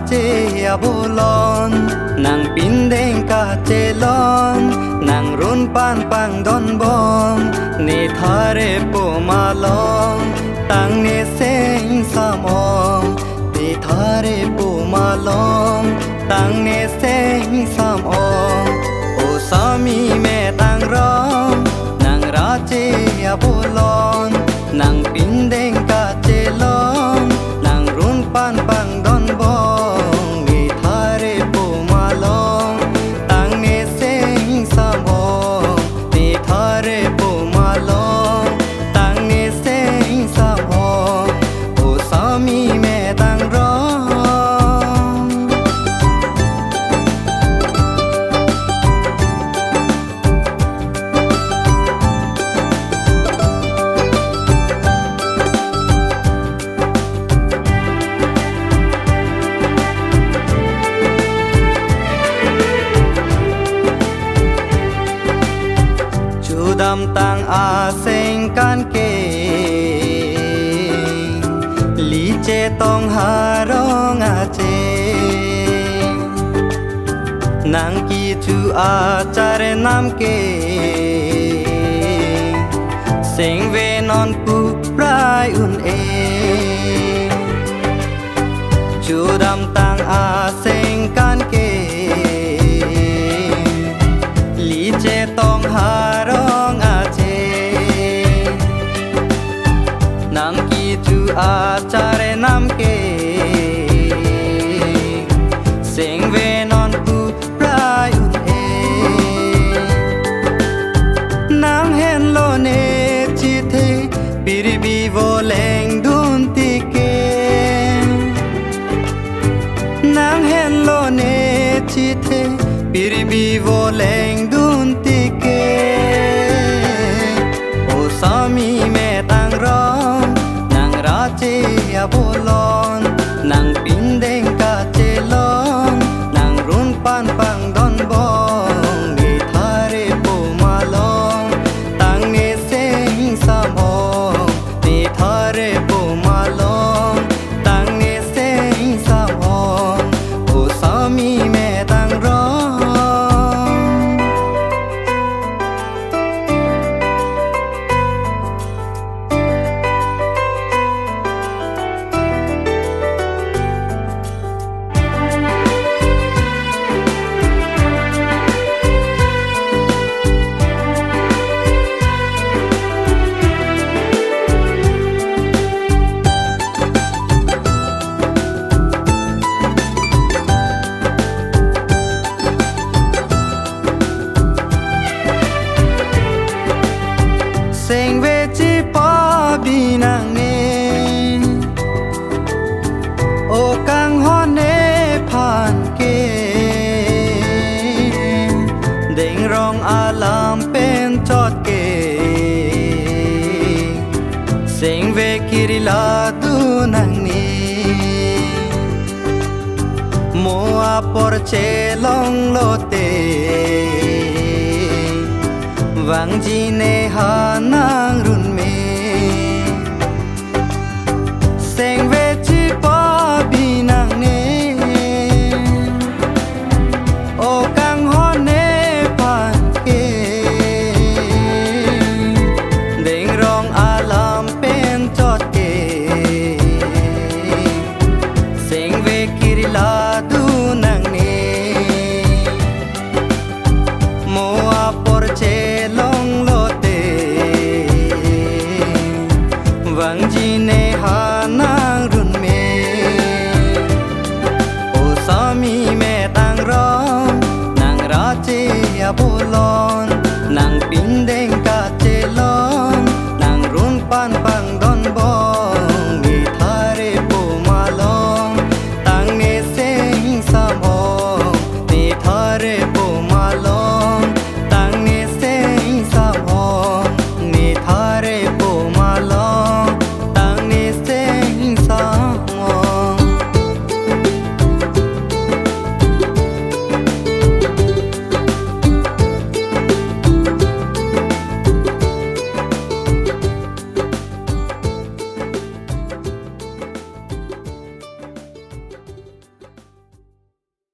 chế abulon nàng pin đen cả chế lon nàng run pan pang don bom ni thare po malong tang ni seng samong ni thare po malong tang ni seng samong o sami me tang rong nàng ra chế abulon nàng pin đen cả chế lon nàng run pan pang don bom ni thare po malong tang ni seng samong ni thare po malong tang ni seng samong o sami me tang rong đam tang a seng kan ke li che tong ha rong a che nang ki chu a chare nam ke seng ve non pu prai un e chu đam tang a seng kan ke li che tong ha rong nang ki chu a chare nam ke seng ve non pu prai un e nang hen lo ne chi the bir bi vo leng dun ti ke nang hen lo ne chi the bir bi vo leng dun ti ke o sami me tang rong chế abulon nàng pin đen cả chế lon nàng run pan pang don bong ni thare po malong tang ni seng samong ni thare po malong tang ni seng samong o sami me tang rong seng ve chi pa bi nang ne o kang hon ne phan ke deng rong alam pen chot ke seng ve kirila du nang ni mo a por che long lote vang ji ne ha na